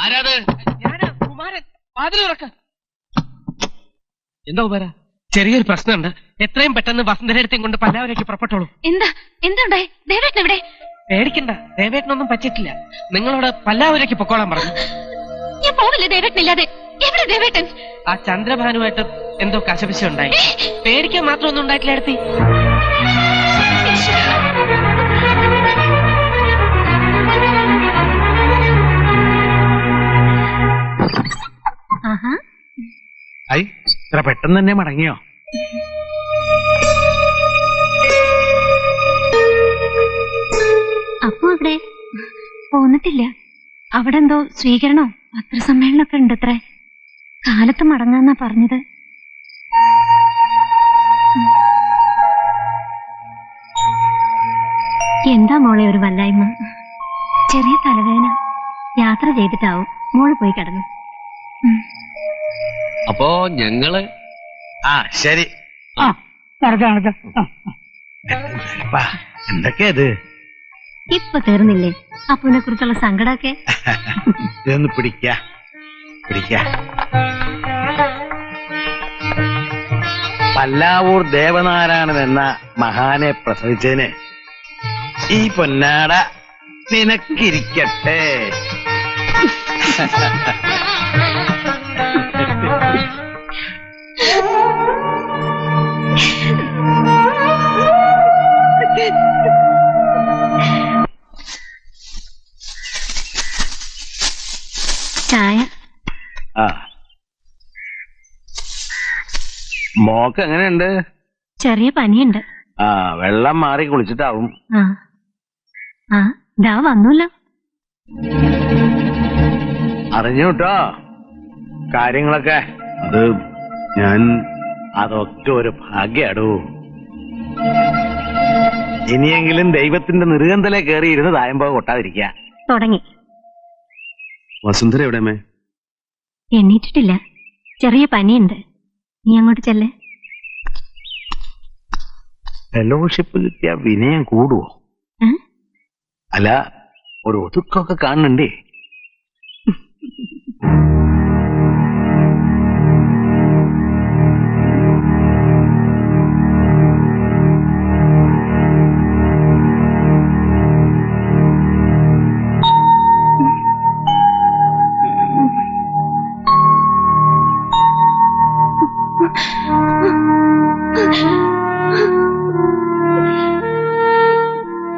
ആരാത്? ഞാനാ കുമാരൻ. വാതിൽ തുറക്ക്. എന്താ കുമാര? ചെറിയൊരു പ്രശ്നമുണ്ട്. എത്രയും പെട്ടെന്ന് വസന്തരടുത്തേം കൊണ്ട് പല്ലാവരേക്ക് പുറപ്പെട്ടോളൂ. എന്താ ദേവേട്ടൻ എവിടെ? പേടിക്കണ്ട, ദേവേട്ടനൊന്നും പറ്റിയിട്ടില്ല. നിങ്ങളോട് പല്ലാവരേക്ക് പൊക്കോളാൻ പറഞ്ഞു. ഞാൻ പോവില്ല ദേവേട്ടനില്ലാതെ. എവിടെ ദേവേട്ടൻ? ആ ചന്ദ്രഭാനുമായിട്ട് എന്തോ കശപിശ ഉണ്ടായി. പേടിക്കാൻ മാത്രമൊന്നും ഉണ്ടായിട്ടില്ല എടുത്തി. ഇത്ര പെട്ടെന്ന് തന്നെ മടങ്ങിയോ? അപ്പോ അവിടെ പോന്നിട്ടില്ല. അവിടെ എന്തോ സ്വീകരണോ പത്രസമ്മേളനമൊക്കെ ഉണ്ട് അത്രേ. കാലത്ത് മടങ്ങാന്നാ പറഞ്ഞത്. എന്താ മോളെ ഒരു വല്ലായ്മ? ചെറിയ തലവേദന. യാത്ര ചെയ്തിട്ടാവും. മോള് പോയി കിടന്നു. അപ്പോ ഞങ്ങള് ശരി. എന്തൊക്കെയത് ഇപ്പൊ തീർന്നില്ലേ അപ്പുവിനെ കുറിച്ചുള്ള സങ്കടമൊക്കെ? ഇതൊന്ന് പിടിക്ക. പല്ലാവൂർ ദേവനാരായണൻ എന്ന മഹാനെ പ്രസവിച്ചതിന് ഈ പൊന്നാട നിനക്കിരിക്കട്ടെ. ചായ. മോക്ക് എങ്ങനെയുണ്ട്? ചെറിയ പനിയുണ്ട്. വെള്ളം മാറി കുളിച്ചിട്ടാവും. ദാ വന്നല്ലോ. അറിഞ്ഞു കേട്ടോ കാര്യങ്ങളൊക്കെ. അതൊക്കെ ഒരു ഭാഗ്യാടൂ. ഇനിയെങ്കിലും ദൈവത്തിന്റെ നെറുകന്തലെ കയറിയിരുന്ന് തായമ്പോ കൊട്ടാതിരിക്കുക. തുടങ്ങി. വസുന്ധര എവിടെമേ? എണ്ണീറ്റിട്ടില്ല. ചെറിയ പനിയുണ്ട്. നീ അങ്ങോട്ട് ചെല്ലേ. ഫെലോഷിപ്പ് കിട്ടിയ വിനയം കൂടുവോ? അല്ല, ഒരു ഒതുക്കൊക്കെ കാണുന്നുണ്ടേ.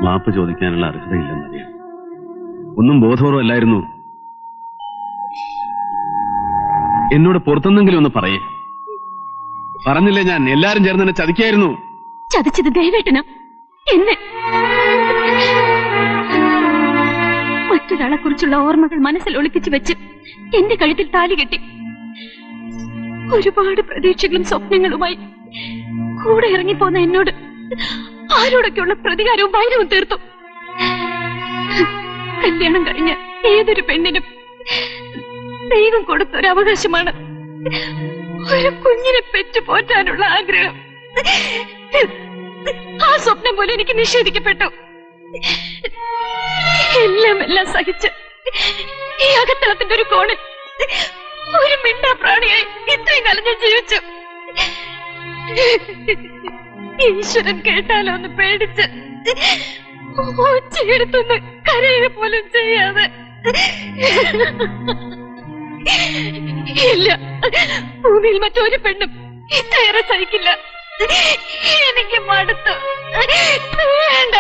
മാപ്പ് ചോദിക്കാനുള്ള അർഹതയില്ലെന്നറിയാം. ഒന്നും ബോധപൂർവമല്ലായിരുന്നു. എന്നോട് പുറത്തുനിന്നെങ്കിലും ഒന്ന് പറയേ. പറഞ്ഞില്ലേ ഞാൻ എല്ലാരും ചേർന്ന് എന്നെ ചതിക്കായിരുന്നു. ചതിച്ചത് ദേവേട്ടനാ, എന്നെ. മറ്റൊരാളെ കുറിച്ചുള്ള ഓർമ്മകൾ മനസ്സിൽ ഒളിപ്പിച്ചു വെച്ച് എന്റെ കഴുത്തിൽ താലി കെട്ടി ഒരുപാട് പ്രതീക്ഷകളും സ്വപ്നങ്ങളുമായി കൂടെ ഇറങ്ങിപ്പോന്ന എന്നോട് ആരോടൊക്കെയുള്ള പ്രതികാരവും വൈരവും തീർത്തു. കല്യാണം കഴിഞ്ഞ ഏതൊരു പെണ്ണിനും ദൈവം കൊടുത്ത ഒരു അവകാശമാണ് ഒരു കുഞ്ഞിനെ പെറ്റുപോറ്റാനുള്ള ആഗ്രഹം. ആ സ്വപ്നം പോലെ എനിക്ക് നിഷേധിക്കപ്പെട്ടു. എല്ലാം സഹിച്ച് ഈ അകത്തളത്തിന്റെ ഒരു കോണിൽ ഒരു മിണ്ടാ പ്രാണിയായി ഇത്രയും കാലം ഞാൻ ജീവിച്ചു. ഈശ്വരൻ കേട്ടാലോ ഒന്ന് പേടിച്ച് ഒച്ചയെടുത്തൊന്ന് കരയുക പോലും ചെയ്യാതെ. ഇല്ല, ഭൂമിയിൽ മറ്റൊരു പെണ്ണും ഇത്രയേറെ സഹിക്കില്ല. എനിക്ക് മടുത്തു. വേണ്ട,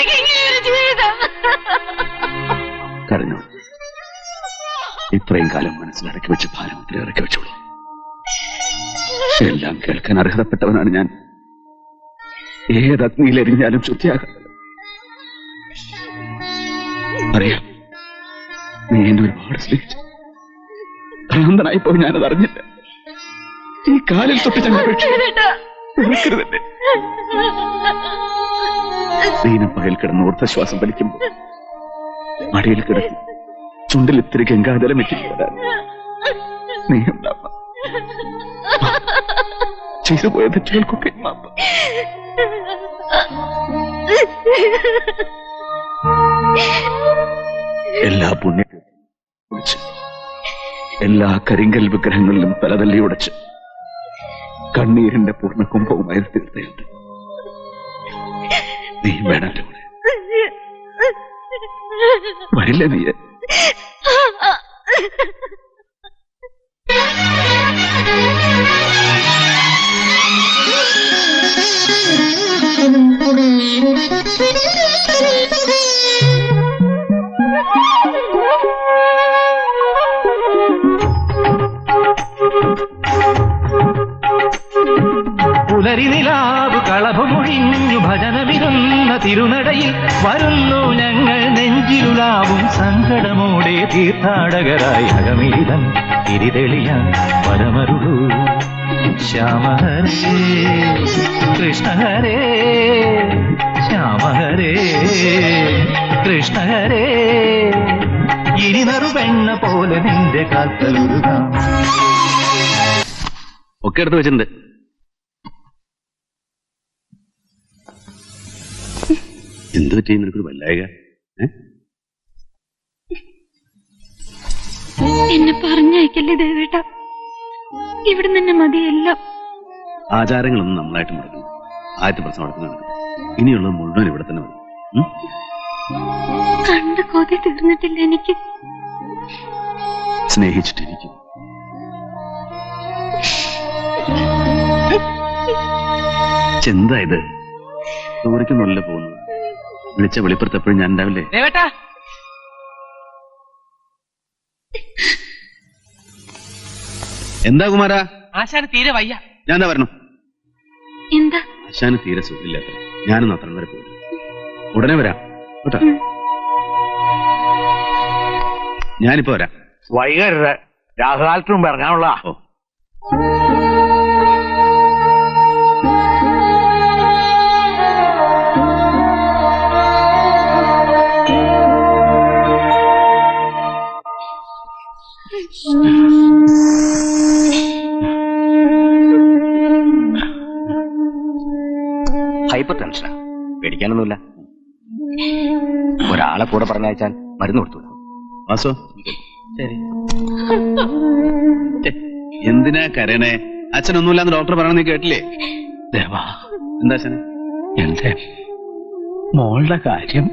എനിക്ക് ജീവിതം. കരഞ്ഞു. ഇത്രയും കാലം മനസ്സിലടക്കി വെച്ച് ഭാരമത്തിൽ ഇറക്കി വെച്ചോളൂ. എല്ലാം കേൾക്കാൻ അർഹതപ്പെട്ടവനാണ് ഞാൻ. ഏതഗ്നിയിലെരിഞ്ഞാലും ശുദ്ധിയാകാം. അറിയാം, നീ എന്നെ ഒരുപാട് സ്നേഹിച്ചു. ഭ്രാന്തനായിപ്പോ ഞാനത് അറിഞ്ഞില്ല. ഈ കാലിൽ തൊട്ട് ദീനപ്പകൽ കിടന്ന് ഊർദ്ധശ്വാസം വലിക്കുമ്പോൾ മടിയിൽ കിടത്തി ചുണ്ടിൽ ഇത്തിരി ഗംഗാജലം എത്തിക്കാൻ നീ ഉണ്ടാവാം. ചെയ്തു പോയ തെറ്റുകൾക്കൊക്കെ മാപ്പ്. എല്ലാ പുണ്യവും കുറിച്ച് എല്ലാ കരിങ്കൽ വിഗ്രഹങ്ങളിലും തലതല്ലി ഉടച്ച് കണ്ണീരിന്റെ പൂർണ്ണ കുംഭവുമായി തീർത്തയുണ്ട്. നീ വേണം എന്റെ കൂടെ. വരില്ല നീ? പുലരി നിലാവ് കളഭമൊഴിഞ്ഞു ഭജനമിരുന്ന തിരുനടയിൽ വരുന്നു ഞങ്ങൾ നെഞ്ചിലുലാവും സങ്കടമോടെ തീർത്ഥാടകരായി അകമിരിതൻ തിരിതെളിയാൻ വരമരുളൂ ശ്യാമഹരേ കൃഷ്ണഹരേ ശ്യാമഹരേ കൃഷ്ണഹരേ ഇനി നറുപെണ്ണ പോലെ നിന്റെ കാൽക്കലുരുകാം. ഒക്കെ എടുത്ത് വെച്ചിട്ടുണ്ട്. എന്ത് പറ്റി നിനക്കൊരു വല്ലായക? എന്നെ പറഞ്ഞയക്കല്ലേ ദേവേട്ട, ഇവിടെ തന്നെ മതിയല്ല. ആചാരങ്ങളൊന്നും നമ്മളായിട്ട് മറക്കുന്നു. ആദ്യത്തെ പ്രശ്നം അവിടെ നടക്കും. ഇനിയുള്ളത് മുഴുവൻ ഇവിടെ തന്നെ മതി. കണ്ട് കൊതി തീർന്നിട്ടില്ല എനിക്ക്. സ്നേഹിച്ചിട്ടിരിക്കും. ചെന്താ ഇത്? ദൂരേക്കൊന്നുമല്ല പോകുന്നത്. വിളിച്ച വെളിപ്പുറത്തെപ്പോഴും ഞാൻ ഉണ്ടാവില്ലേ? ദേവേട്ടാ, എന്താ കുമാരാ? ആശാന് തീരെ വയ്യ. ഞാൻ എന്താ പറഞ്ഞു? എന്താ? ആശാന് തീരെ സുഖമില്ലാത്ത. ഞാനൊന്നും അത്ര വരെ പോയില്ല. ഉടനെ വരാം കേട്ടോ. ഞാനിപ്പോ വരാം. വൈകരുത്. രാഹുകാലത്തിന് മുമ്പ് ഇറങ്ങാനുള്ള. ഓ, ഹൈപ്പർ ടെൻഷനാ. പേടിക്കാനൊന്നുമില്ല. ഒരാളെ കൂടെ പറഞ്ഞയച്ചാൽ മരുന്ന് കൊടുത്തു. വാസോ, ശരി. എന്തിനാ കരയണേ? അച്ഛനൊന്നുമില്ലാന്ന് ഡോക്ടർ പറയണ നീ കേട്ടില്ലേ? ദേവാ, എന്താ അച്ഛനെ? എന്റെ മോളുടെ കാര്യം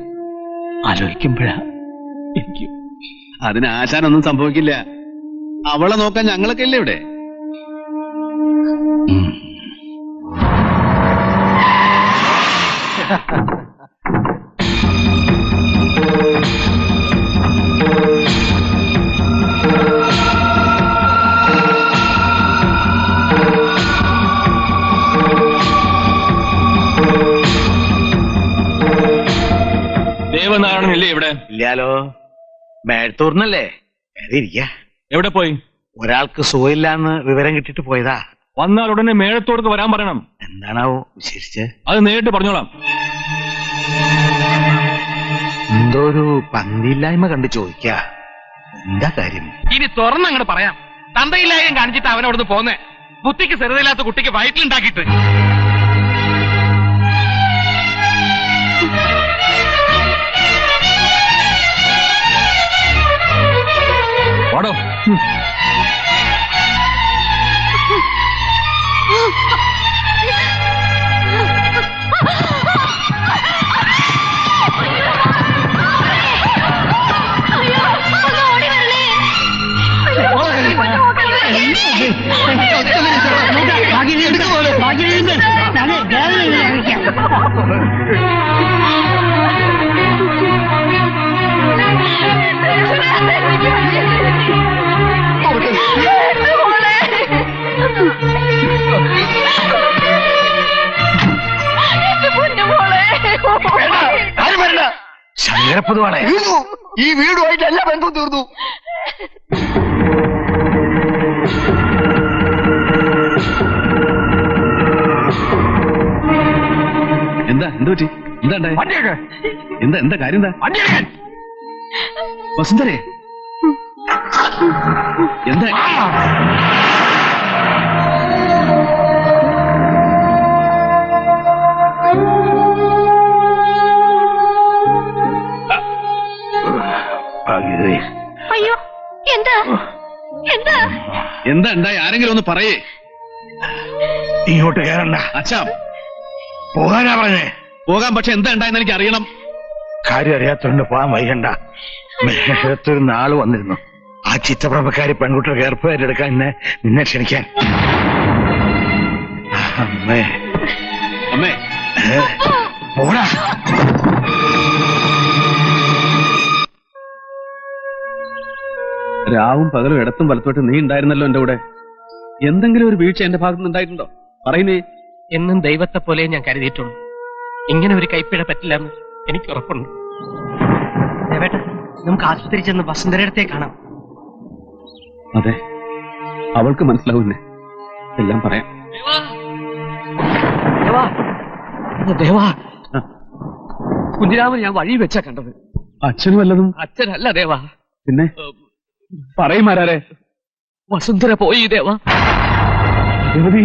ആലോചിക്കുമ്പോഴാ എനിക്ക്. അതിന് ആശാനൊന്നും സംഭവിക്കില്ല. അവളെ നോക്കാൻ ഞങ്ങളൊക്കെ ഇല്ലേ ഇവിടെ? ദേവനാരായണനില്ലേ ഇവിടെ? ഇല്ലാലോ. മേഴത്തൂർന്നല്ലേ? ഇരിക്ക. എവിടെ പോയി? ഒരാൾക്ക് സുഖമില്ലാന്ന് വിവരം കിട്ടിട്ട് പോയതാ. വന്നാൽ ഉടനെ മേഴത്തോടക്ക് വരാൻ പറയണം. എന്താണാവോ വിശേഷിച്ച്? അത് നേരിട്ട് പറഞ്ഞോളാം. എന്തോ ഒരു പന്തിയില്ലായ്മ കണ്ട് ചോദിക്ക. എന്താ കാര്യം? ഇനി തുറന്നങ്ങോട്ട് പറയാം. തന്തയില്ലായും കാണിച്ചിട്ട് അവനവിടുന്ന് പോന്നേ. ബുദ്ധിക്ക് സ്ഥിരതയില്ലാത്ത കുട്ടിക്ക് വയറ്റിലുണ്ടാക്കിയിട്ട്. വാടോ. ശങ്കരപ്പതുവാണേ. ഈ വീടുമായിട്ട് എല്ലാ ബന്ധവും തീർന്നു. എന്താ എന്ത് പറ്റി? എന്താ എന്താ എന്താ കാര്യം? എന്താ വസുന്ധരേ? എന്താ? അയ്യോ എന്താ എന്താ എന്താ ഉണ്ടായി? ആരെങ്കിലും ഒന്ന് പറയേ. ഇങ്ങോട്ട് കയറണ്ട. അച്ഛാ പോകാനാ പറഞ്ഞേ. പോകാൻ, പക്ഷെ എന്താ ഉണ്ടായെന്ന് എനിക്ക് അറിയണം. കാര്യം അറിയാത്തോണ്ട് പോകാൻ വൈകണ്ട. മേഘത്തൊരു നാള് വന്നിരുന്നു. ആ ചിത്രപ്രഭക്കാരി പെൺകുട്ടിയുടെ ഏർപ്പാടെടുക്കാൻ നിന്നെ ക്ഷണിക്കാൻ. അമ്മേ അമ്മേ, പോടാ. രാവും പകലും ഇടത്തും വലത്തോട്ട് നീ ഉണ്ടായിരുന്നല്ലോ എന്റെ കൂടെ. എന്തെങ്കിലും ഒരു വീഴ്ച എന്റെ ഭാഗത്തുനിന്ന് ഉണ്ടായിട്ടുണ്ടോ? പറയുന്നേ. എന്നും ദൈവത്തെ പോലെ ഞാൻ കരുതിയിട്ടുള്ളൂ. ഇങ്ങനെ ഒരു കൈപ്പിഴ പറ്റില്ലെന്ന് എനിക്ക് ഉറപ്പുണ്ട്. നമുക്ക് ആശുപത്രി ചെന്ന് വസുന്ധരത്തെ കാണാം. അതെ, അവൾക്ക് മനസ്സിലാവുന്നേ. എല്ലാം പറയാം. ദേവാ, കുഞ്ഞിരാമൻ ഞാൻ വഴി വെച്ചാ കണ്ടത്. അച്ഛനും വല്ലതും? അച്ഛനല്ല ദേവാ. പിന്നെ പറയുമാരാരെ? വസുന്ധര പോയി ദേവാ. ദേവതി,